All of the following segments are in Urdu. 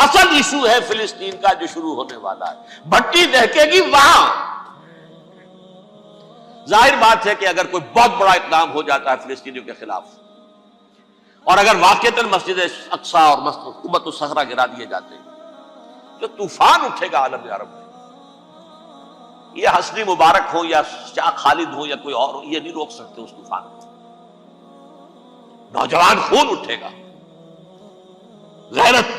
اصل ایشو ہے فلسطین کا جو شروع ہونے والا ہے. بھٹی دہکے گی وہاں. ظاہر بات ہے کہ اگر کوئی بہت بڑا اقدام ہو جاتا ہے فلسطینیوں کے خلاف اور اگر واقعتاً مسجد اقصی اور قبۃ الصخرہ گرا دیے جاتے ہیں جو طوفان اٹھے گا عالم عرب میں. یہ حسنی مبارک ہو یا شاہ خالد ہو یا کوئی اور ہو، یہ نہیں روک سکتے اس طوفان کو. نوجوان خون اٹھے گا، غیرت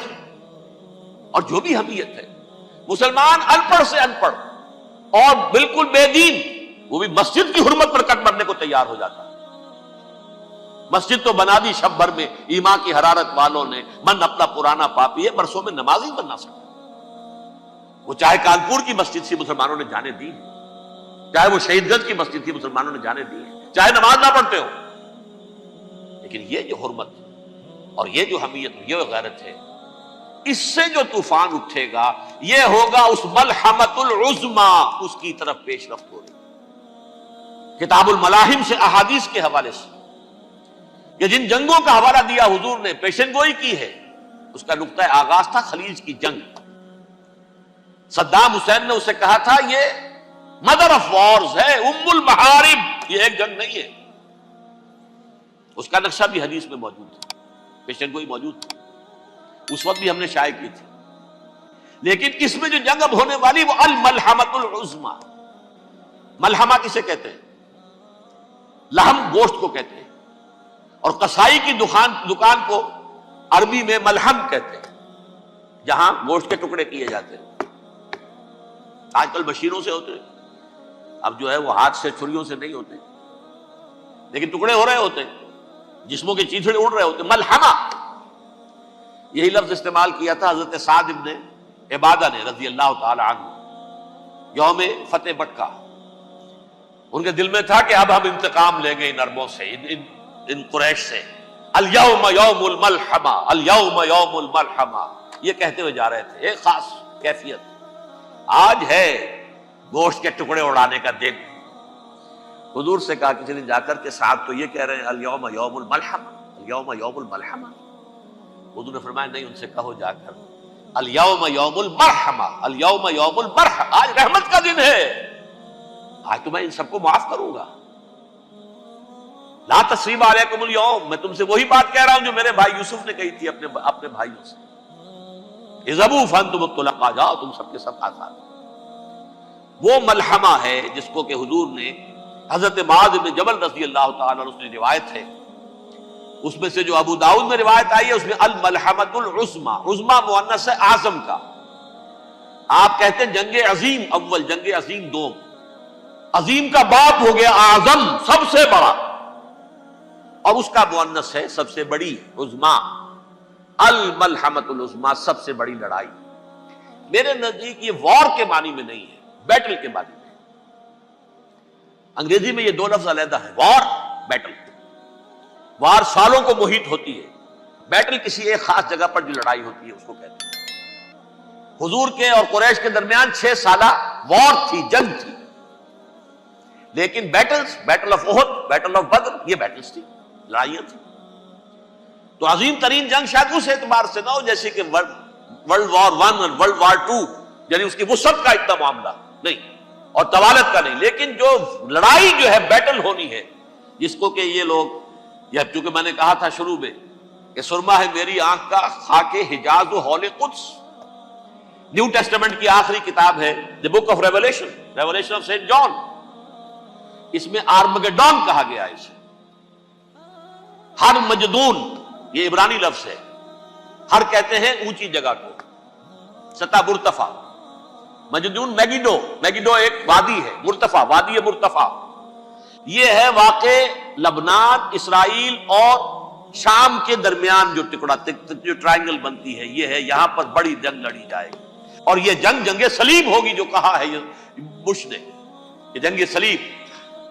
اور جو بھی حمیت ہے. مسلمان ان پڑھ سے ان پڑھ اور بالکل بے دین وہ بھی مسجد کی حرمت پر کٹ مرنے کو تیار ہو جاتا ہے. مسجد تو بنا دی شب بھر میں ایمان کی حرارت والوں نے، من اپنا پرانا پاپی ہے، برسوں میں نماز ہی بننا سکتا. وہ چاہے کانپور کی مسجد سے مسلمانوں نے جانے دی، چاہے وہ شہید گنج کی مسجد تھی مسلمانوں نے جانے دی، چاہے نماز نہ پڑھتے ہو. لیکن یہ جو حرمت اور یہ جو حمیت یہ غیرت ہے، اس سے جو طوفان اٹھے گا یہ ہوگا اس ملحمۃ العظما، اس کی طرف پیش رفت ہو رہی. کتاب الملاحم سے احادیث کے حوالے سے کہ جن جنگوں کا حوالہ دیا حضور نے، پیشن گوئی کی ہے، اس کا نقطہ آغاز تھا خلیج کی جنگ. صدام حسین نے اسے کہا تھا یہ مدر آف وارز ہے، ام المحارب، یہ ایک جنگ نہیں ہے. اس کا نقشہ بھی حدیث میں موجود تھا، پیشن گوئی موجود تھی، اس وقت بھی ہم نے شائع کی تھی. لیکن اس میں جو جنگ اب ہونے والی وہ الملحمۃ العظما. ملحمہ کسے کہتے ہیں؟ لحم گوشت کو کہتے ہیں، اور قصائی کی دکان کو عربی میں ملحم کہتے ہیں، جہاں گوشت کے ٹکڑے کیے جاتے ہیں. آج کل مشینوں سے ہوتے ہیں، اب جو ہے وہ ہاتھ سے چھریوں سے نہیں ہوتے، لیکن ٹکڑے ہو رہے ہوتے ہیں، جسموں کے چیتھڑے اڑ رہے ہوتے ہیں. ملحمہ یہی لفظ استعمال کیا تھا حضرت سعد ابن عبادہ نے رضی اللہ تعالی عنہ یوم فتح مکہ. ان کے دل میں تھا کہ اب ہم انتقام لیں گے ان عربوں سے، ان قریش سے. الیوم یوم الملحمہ، الیوم یوم الملحمہ، یہ کہتے ہوئے جا رہے تھے. ایک خاص کیفیت، آج ہے گوشت کے ٹکڑے اڑانے کا دن. حضور سے کہا کہ چلیے جا کر کے ساتھ تو یہ کہہ رہے ہیں الیوم یوم الملحمہ، الیوم یوم الملحمہ. حضور نے فرمایا نہیں، ان سے کہو جا کر الیوم یوم المرحمہ، الیوم یوم المرحمہ، آج رحمت کا دن ہے، آج تو میں ان سب کو معاف کروں گا. لا تثریب علیکم اليوم، میں تم سے وہی بات کہہ رہا ہوں جو میرے بھائی یوسف نے کہی تھی اپنے بھائیوں سے. اذهبوا فانتم الطلقاء، جاؤ تم سب کے سب آزاد. وہ ملحمہ ہے جس کو کہ حضور نے حضرت معاذ بن جبل رضی اللہ تعالیٰ عنہ سے روایت ہے، اس میں سے جو ابو داؤد میں روایت آئی ہے اس میں الملحمۃ العظما، عظما مؤنث ہے اعظم کا. آپ کہتے ہیں جنگ عظیم اول، جنگ عظیم دوم. عظیم کا باپ ہو گیا اعظم، سب سے بڑا، اور اس کا مؤنث ہے سب سے بڑی، عظما. الملحمۃ العظما، سب سے بڑی لڑائی. میرے نزدیک یہ وار کے معنی میں نہیں ہے، بیٹل کے معنی میں. انگریزی میں یہ دو لفظ علیحدہ ہیں، وار، بیٹل. وار سالوں کو محیط ہوتی ہے، بیٹل کسی ایک خاص جگہ پر جو لڑائی ہوتی ہے اس کو کہتے ہیں. حضور کے اور قریش کے درمیان 6 سالہ وار تھی، جنگ تھی. لیکن battles, battle of Uhud, battle of Badr, یہ بیٹلز تھی، لڑائیاں تھیں. تو عظیم ترین جنگ شاید اس اعتبار سے نہ ہو جیسے کہ ورلڈ وار 1 اور ورلڈ وار 2، یعنی اس کی وسعت کا اتنا معاملہ نہیں اور طوالت کا نہیں. لیکن جو لڑائی جو ہے بیٹل ہونی ہے، جس کو کہ یہ لوگ، یا چونکہ میں نے کہا تھا شروع میں کہ سرما ہے میری آنکھ کا خاک حجاز و ہول قدس. نیو ٹیسٹمنٹ کی آخری کتاب ہے the book of Revelation, Revelation of Saint John. اس میں آرمگڈون کہا گیا ہے اسے. ہر مجدون، یہ عبرانی لفظ ہے. ہر کہتے ہیں اونچی جگہ کو، سطح مرتفع. مجدون میگیڈو، میگیڈو ایک وادی ہے، مرتفع، وادی مرتفع. یہ ہے واقع لبنان، اسرائیل اور شام کے درمیان جو ٹکڑا، جو ٹرائنگل بنتی ہے، یہ ہے. یہاں پر بڑی جنگ لڑی جائے گی، اور یہ جنگ صلیب ہوگی جو کہا ہے یہ بش نے، یہ جنگ صلیب.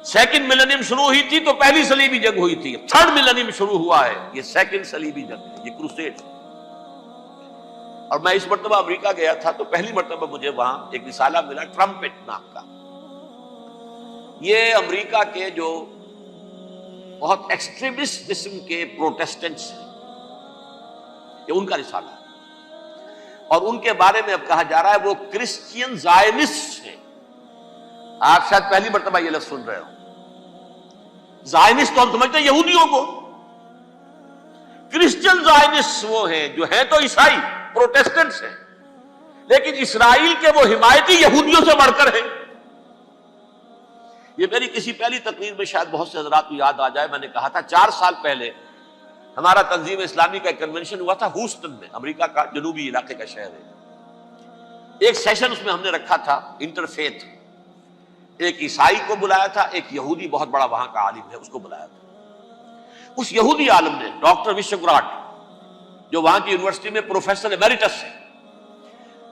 سیکنڈ ملینیم شروع ہوئی تھی تو پہلی صلیبی جنگ ہوئی تھی. تھرڈ ملینیم شروع ہوا ہے، یہ سیکنڈ صلیبی جنگ ہے، یہ کروسیڈ. اور میں اس مرتبہ امریکہ گیا تھا تو پہلی مرتبہ مجھے وہاں ایک رسالہ ملا ٹرمپٹ نام کا. یہ امریکہ کے جو بہت ایکسٹریمسٹ قسم کے پروٹیسٹنٹس ہیں، یہ ان کا رسالہ ہے. اور ان کے بارے میں اب کہا جا رہا ہے وہ کرسچین زائنسٹ ہیں. آپ شاید پہلی مرتبہ یہ لفظ سن رہے ہو. زائنسٹ تو ہم سمجھتے ہیں یہودیوں کو. کرسچین زائنسٹ وہ ہیں جو ہیں تو عیسائی پروٹیسٹنٹس ہیں، لیکن اسرائیل کے وہ حمایتی یہودیوں سے بڑھ کر ہیں. یہ میری کسی پہلی تقریر میں شاید بہت سے حضرات کو یاد آ جائے، میں نے کہا تھا 4 سال پہلے ہمارا تنظیم اسلامی کا ایک کنونشن ہوا تھا ہوسٹن میں، امریکہ کا جنوبی علاقے کا شہر ہے. ایک سیشن اس میں ہم نے رکھا تھا انٹرفیتھ. ایک عیسائی کو بلایا تھا، ایک یہودی بہت بڑا وہاں کا عالم ہے اس کو بلایا تھا. اس یہودی عالم نے ڈاکٹر وشوگراٹ، جو وہاں کی یونیورسٹی میں پروفیسر ایمیریٹس ہے،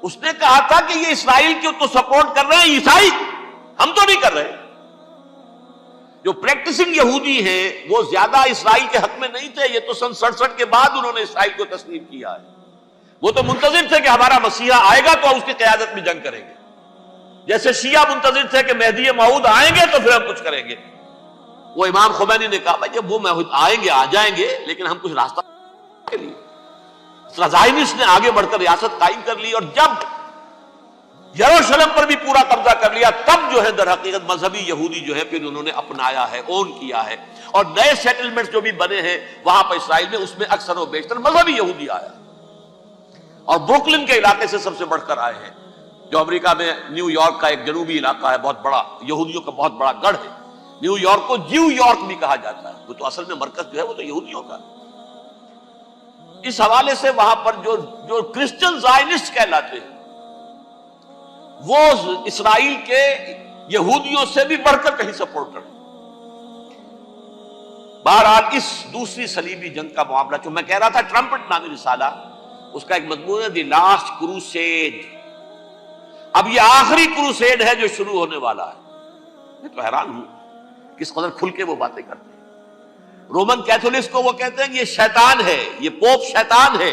اس نے کہا تھا کہ یہ اسرائیل کی تو سپورٹ کر رہے ہیں عیسائی، ہم تو نہیں کر رہے. جو پریکٹسنگ یہودی ہیں وہ زیادہ اسرائیل کے حق میں نہیں تھے. یہ تو سن 67 کے بعد انہوں نے اسرائیل کو تسلیم کیا ہے. وہ تو منتظر تھے کہ ہمارا مسیحا آئے گا تو اس کی قیادت میں جنگ کریں گے، جیسے شیعہ منتظر تھے کہ مہدی موعود آئیں گے تو پھر ہم کچھ کریں گے. وہ امام خمینی نے کہا بھائی جب وہ آئیں گے آ جائیں گے، لیکن ہم کچھ راستہ کے لیے. زائنسٹ نے آگے بڑھ کر ریاست قائم کر لی، اور جب یروشلم پر بھی پورا قبضہ کر لیا تب جو ہے در حقیقت مذہبی یہودی جو ہے پھر انہوں نے اپنایا ہے، اون کیا ہے. اور نئے سیٹلمنٹس جو بھی بنے ہیں وہاں پر اسرائیل میں، اس میں اکثر و بیشتر مذہبی یہودی آیا، اور بروکلن کے علاقے سے سب سے بڑھ کر آئے ہیں، جو امریکہ میں نیو یارک کا ایک جنوبی علاقہ ہے، بہت بڑا یہودیوں کا بہت بڑا گڑھ ہے. نیو یارک کو جیو یارک بھی کہا جاتا ہے، وہ تو اصل میں مرکز جو ہے وہ تو یہودیوں کا. اس حوالے سے وہاں پر جو کرسچن زائنسٹ کہلاتے ہیں وہ اسرائیل کے یہودیوں سے بھی بڑھ کر کہیں سپورٹ کرتے. بہرحال اس دوسری صلیبی جنگ کا معاملہ جو میں کہہ رہا تھا، ٹرمپٹ نامی رسالہ، اس کا ایک مضمون ہے دی لاسٹ کروسیڈ. اب یہ آخری کروسیڈ ہے جو شروع ہونے والا ہے. میں تو حیران ہوں کس قدر کھل کے وہ باتیں کرتے ہیں. رومن کیتھولکس کو وہ کہتے ہیں کہ یہ شیطان ہے، یہ پوپ شیطان ہے.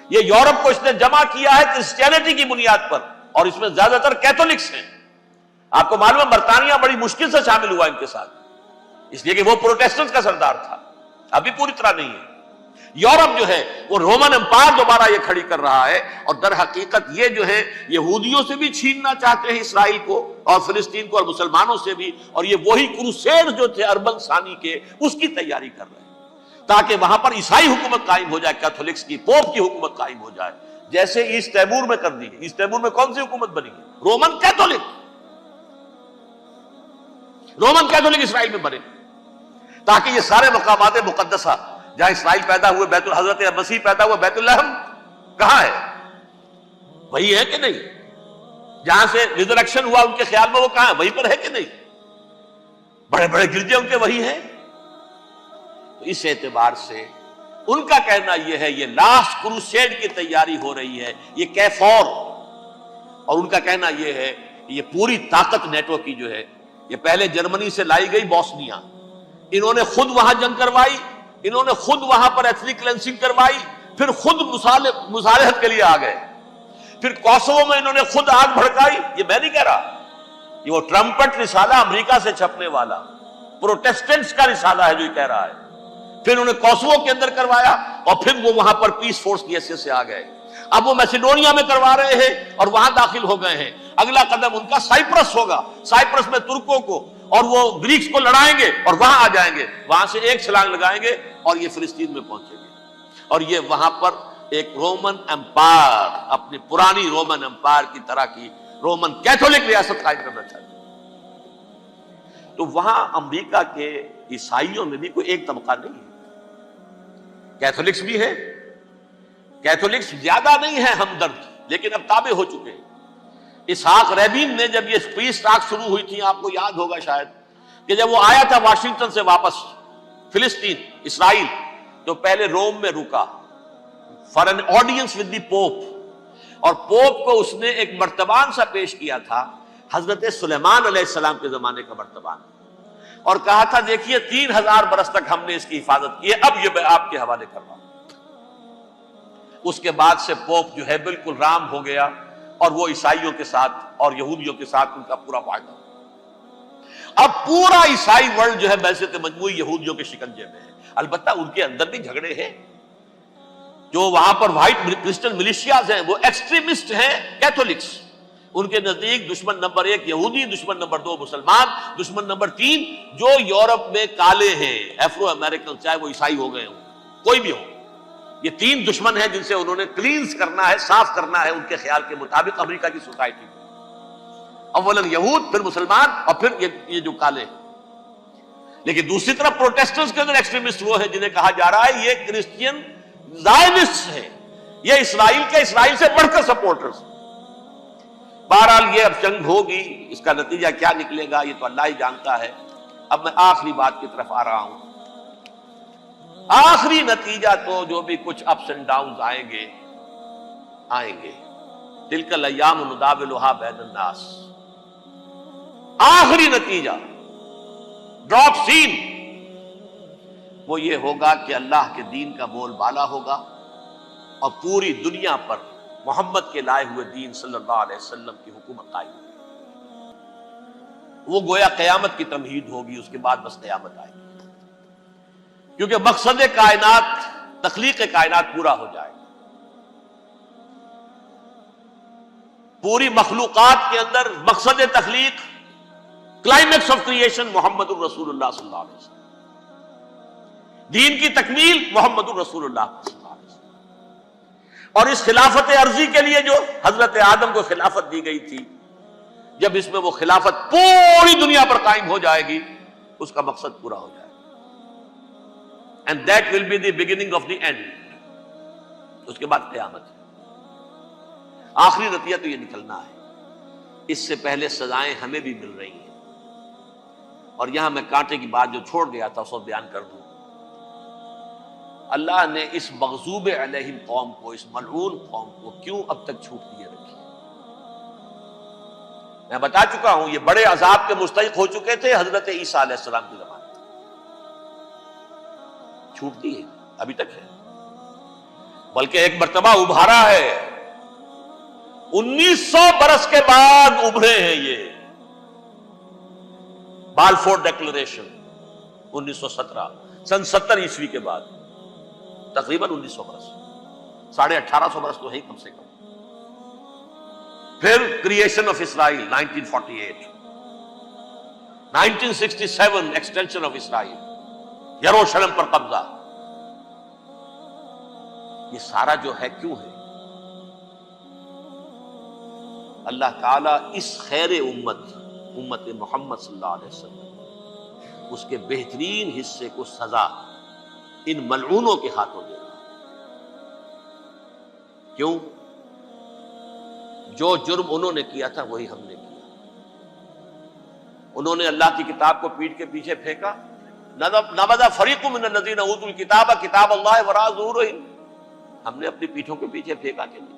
یہ یورپ کو اس نے جمع کیا ہے کرسچینٹی کی بنیاد پر، اور اس میں زیادہ تر کیتھولکس ہیں. آپ کو معلوم ہے برطانیہ بڑی مشکل سے شامل ہوا ان کے ساتھ، اس لیے کہ وہ پروٹیسٹنٹ کا سردار تھا، ابھی پوری طرح نہیں ہے. یورپ جو ہے وہ رومن امپائر دوبارہ یہ کھڑی کر رہا ہے، اور در حقیقت یہ جو ہے یہودیوں سے بھی چھیننا چاہتے ہیں اسرائیل کو اور فلسطین کو، اور مسلمانوں سے بھی. اور یہ وہی کروسیڈ جو تھے اربن ثانی کے، اس کی تیاری کر رہے ہیں تاکہ وہاں پر عیسائی حکومت قائم ہو جائے، کیتھولکس کی، پوپ کی حکومت قائم ہو جائے، جیسے ایسٹ تیمور میں کر دی. ایسٹ تیمور میں کون سی حکومت بنی ہے؟ Roman Catholic. رومن کیتھولک اسرائیل میں بنے، تاکہ یہ سارے مقامات مقدسہ جہاں اسرائیل پیدا ہوئے، بیت حضرت مسیح پیدا ہوا، بیت لحم کہاں ہے؟ وہی ہے کہ نہیں؟ جہاں سے ریزریکشن ہوا ان کے خیال میں وہ کہاں ہے؟ وہیں پر ہے کہ نہیں؟ بڑے بڑے گرجے ان کے وہی ہیں. تو اس اعتبار سے ان کا کہنا یہ ہے یہ لاسٹ کروسیڈ کی تیاری ہو رہی ہے، یہ کیفور. اور ان کا کہنا یہ ہے کہ یہ پوری طاقت نیٹو کی جو ہے، یہ پہلے جرمنی سے لائی گئی بوسنیا، انہوں نے خود وہاں جنگ کروائی، انہوں نے خود وہاں پر ایتھنک کلینسنگ کروائی، پھر خود مصالحت کے لیے آ گئے، پھر کوسوو میں انہوں نے خود آگ بھڑکائی. یہ میں نہیں کہہ رہا، یہ وہ ٹرمپٹ رسالہ امریکہ سے چھپنے والا پروٹیسٹنٹس کا رسالہ ہے جو یہ کہہ رہا ہے. پھر انہوں نے کوسوو کے اندر کروایا، اور پھر وہ وہاں پر پیس فورس کی حیثیت سے آ گئے. اب وہ میسیڈونیا میں کروا رہے ہیں اور وہاں داخل ہو گئے ہیں. اگلا قدم ان کا سائپرس ہوگا، سائپرس میں ترکوں کو اور وہ گریکس کو لڑائیں گے اور وہاں آ جائیں گے، وہاں سے ایک چھلانگ لگائیں گے اور یہ فلسطین میں پہنچیں گے. اور یہ وہاں پر ایک رومن امپائر، اپنی پرانی رومن امپائر کی طرح کی رومن کیتھولک ریاست قائم کرنا چاہتے ہیں. تو وہاں امریکہ کے عیسائیوں میں بھی کوئی ایک طبقہ نہیں ہے، کیتھولکس بھی ہے. کیتھولکس زیادہ نہیں ہے ہمدرد، لیکن اب تابع ہو چکے ہیں. اسحاق ریبین نے جب یہ پیس ٹاک شروع ہوئی تھی، آپ کو یاد ہوگا شاید کہ جب وہ آیا تھا واشنگٹن سے واپس فلسطین اسرائیل، تو پہلے روم میں رکا for an audience with the pope, اور پوپ کو اس نے ایک مرتبان سا پیش کیا تھا، حضرت سلیمان علیہ السلام کے زمانے کا مرتبان، اور کہا تھا دیکھیے 3000 برس تک ہم نے اس کی حفاظت کی ہے، اب یہ میں آپ کے حوالے کر رہا ہوں. اس کے بعد سے پوپ جو ہے بالکل رام ہو گیا، اور وہ عیسائیوں کے ساتھ اور یہودیوں کے ساتھ ان کا پورا معاہدہ. اب پورا عیسائی ورلڈ جو ہے بعثت مجموعی یہودیوں کے شکنجے میں ہے. البتہ ان کے اندر بھی جھگڑے ہیں، جو وہاں پر وائٹ کرسچن ملیشیاز ہیں وہ ایکسٹریمسٹ ہیں کیتھولکس. ان کے نزدیک دشمن نمبر 1 یہودی، دشمن نمبر 2 مسلمان، دشمن نمبر 3 جو یورپ میں کالے ہیں، افرو امریکن، چاہے وہ عیسائی ہو گئے ہوں، کوئی بھی ہو. یہ 3 دشمن ہیں جن سے انہوں نے کلینز کرنا ہے، صاف کرنا ہے ان کے خیال کے مطابق امریکہ کی سوسائٹی میں. اولاً یہود، پھر مسلمان، اور پھر یہ جو کالے ہیں. لیکن دوسری طرف پروٹیسٹنٹس کے اندر ایکسٹریمسٹ وہ ہیں جنہیں کہا جا رہا ہے یہ کرسچین زائنسٹ ہیں، یہ اسرائیل کے، اسرائیل سے بڑھ کر سپورٹرز. بہرحال یہ اب جنگ ہوگی، اس کا نتیجہ کیا نکلے گا یہ تو اللہ ہی جانتا ہے. اب میں آخری بات کی طرف آ رہا ہوں. آخری نتیجہ تو جو بھی کچھ اپس اینڈ ڈاؤنز آئیں گے، تلک الایام نداولھا بین الناس. آخری نتیجہ ڈراپ سین وہ یہ ہوگا کہ اللہ کے دین کا بول بالا ہوگا اور پوری دنیا پر محمد کے لائے ہوئے دین صلی اللہ علیہ وسلم کی حکومت قائم ہوگی. وہ گویا قیامت کی تمہید ہوگی، اس کے بعد بس قیامت آئے گی. کیونکہ مقصد کائنات، تخلیق کائنات پورا ہو جائے گا. پوری مخلوقات کے اندر مقصد تخلیق، کلائمیکس آف کریشن محمد الرسول اللہ صلی اللہ علیہ وسلم. دین کی تکمیل محمد الرسول اللہ صلی اللہ علیہ وسلم. اور اس خلافت عرضی کے لیے جو حضرت آدم کو خلافت دی گئی تھی، جب اس میں وہ خلافت پوری دنیا پر قائم ہو جائے گی، اس کا مقصد پورا ہو جائے گا. And that will be the beginning of the end. اس کے بعد قیامت ہے. آخری نتیجہ تو یہ نکلنا ہے. اس سے پہلے سزائیں ہمیں بھی مل رہی ہیں. اور یہاں میں کانٹے کی بات جو چھوڑ گیا تھا اس کو بیان کر دوں. اللہ نے اس مغضوب علیہم قوم کو، اس ملعون قوم کو کیوں اب تک چھوٹ دیے رکھی؟ میں بتا چکا ہوں یہ بڑے عذاب کے مستحق ہو چکے تھے حضرت عیسیٰ علیہ السلام کے زمانے. چھوٹ دی ہے، ابھی تک ہے، بلکہ ایک مرتبہ ابھارا ہے. 1900 برس کے بعد ابھرے ہیں یہ. بالفور ڈیکلریشن 1917، سن 70 عیسوی کے بعد، تقریباً 1900 برس، 1850 برس تو ہے کم سے کم. پھر creation of Israel 1948، 1967 extension of Israel, یروشلم پر قبضہ. یہ سارا جو ہے کیوں ہے؟ اللہ تعالیٰ اس خیر امت محمد صلی اللہ علیہ وسلم، اس کے بہترین حصے کو سزا ان ملعونوں کے ہاتھوں دے رہا. کیوں؟ جو جرم انہوں نے کیا تھا وہی ہم نے کیا. انہوں نے اللہ کی کتاب کو پیٹھ کے پیچھے پھینکا. نبذ فریق من الذین اوتوا الکتاب کتاب اللہ وراء ظہورہم. ہم نے اپنی پیٹھوں کے پیچھے پھینکا کہ نہیں.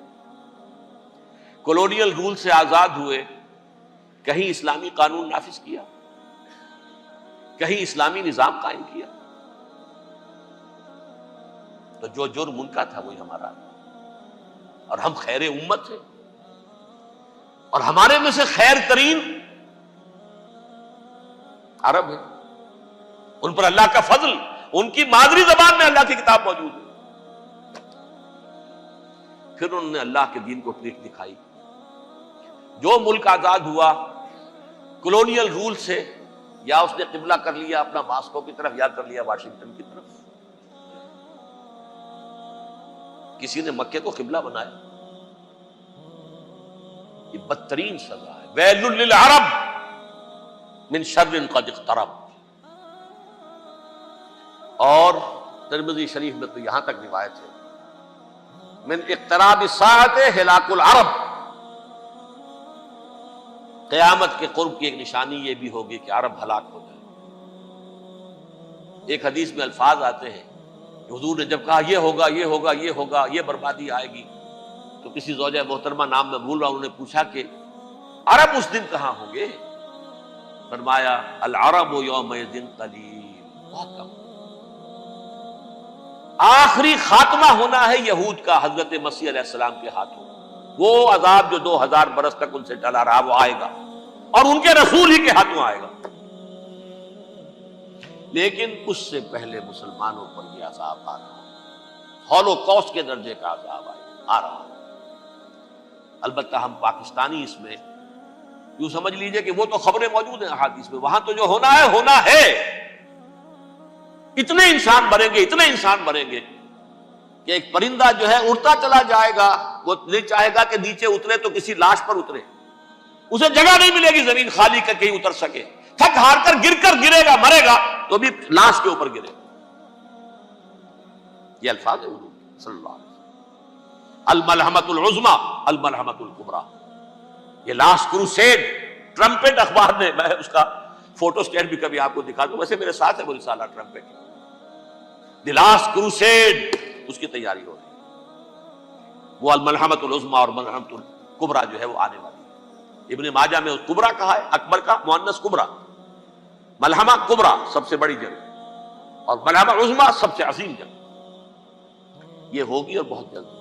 کولونیل رول سے آزاد ہوئے، کہیں اسلامی قانون نافذ کیا، کہیں اسلامی نظام قائم کیا. تو جو جرم ان کا تھا وہی ہمارا. اور ہم خیر امت ہیں، اور ہمارے میں سے خیر ترین عرب ہے. ان پر اللہ کا فضل، ان کی مادری زبان میں اللہ کی کتاب موجود ہے. پھر انہوں نے اللہ کے دین کو پیٹھ دکھائی. جو ملک آزاد ہوا کولونیل رول سے، یا اس نے قبلہ کر لیا اپنا ماسکو کی طرف، یا کر لیا واشنگٹن کی طرف. کسی نے مکے کو قبلہ بنایا. یہ بدترین سزا ہے. ویل للعرب من شر قد اقترب. اور ترمذی شریف میں تو یہاں تک روایت ہے، من اقتراب الساعۃ ہلاک العرب. قیامت کے قرب کی ایک نشانی یہ بھی ہوگی کہ عرب ہلاک ہو جائے. ایک حدیث میں الفاظ آتے ہیں کہ حضور نے جب کہا یہ ہوگا یہ ہوگا یہ ہوگا، یہ بربادی آئے گی، تو کسی زوجہ محترمہ نام میں بھول رہا ہوں، انہوں نے پوچھا کہ عرب اس دن کہاں ہوں گے؟ فرمایا العرب یومئذ قلیل، بہت کم. آخری خاتمہ ہونا ہے یہود کا حضرت مسیح علیہ السلام کے ہاتھوں. وہ عذاب جو 2000 برس تک ان سے ٹلا رہا وہ آئے گا، اور ان کے رسول ہی کے ہاتھوں آئے گا. لیکن اس سے پہلے مسلمانوں پر یہ عذاب آ رہا. ہولوکاسٹ کے درجے کا عذاب آ رہا ہے۔ البتہ ہم پاکستانی اس میں یوں سمجھ لیجئے کہ وہ تو خبریں موجود ہیں احادیث میں، وہاں تو جو ہونا ہے، اتنے انسان مریں گے کہ ایک پرندہ جو ہے اڑتا چلا جائے گا، وہ نہیں چاہے گا کہ نیچے اترے تو کسی لاش پر اترے، اسے جگہ نہیں ملے گی زمین خالی کر کہیں اتر سکے، تھک ہار کر گرے گا، مرے گا تو بھی لاش کے اوپر گرے گا۔ یہ الفاظ ہے حضور صلی اللہ علیہ وسلم، الملحمۃ العظمی الملحمۃ الکبریٰ، یہ لاسٹ کروسیڈ، ٹرمپٹ اخبار نے، میں اس کا فوٹو سٹیٹ بھی کبھی آپ کو دکھا دوں، ویسے میرے ساتھ ہے وہ رسالہ ٹرمپٹ، دی لاسٹ کروسیڈ، اس کی تیاری ہو رہی ہے، وہ الملحمۃ العظمی اور ملحمۃ الکبریٰ جو ہے وہ آنے والی ہے۔ ابن ماجہ میں کبریٰ کہا ہے، اکبر کا مؤنث کبریٰ، ملحمہ کبریٰ سب سے بڑی جنگ اور ملحمہ عظمی سب سے عظیم جنگ، یہ ہوگی اور بہت جلد۔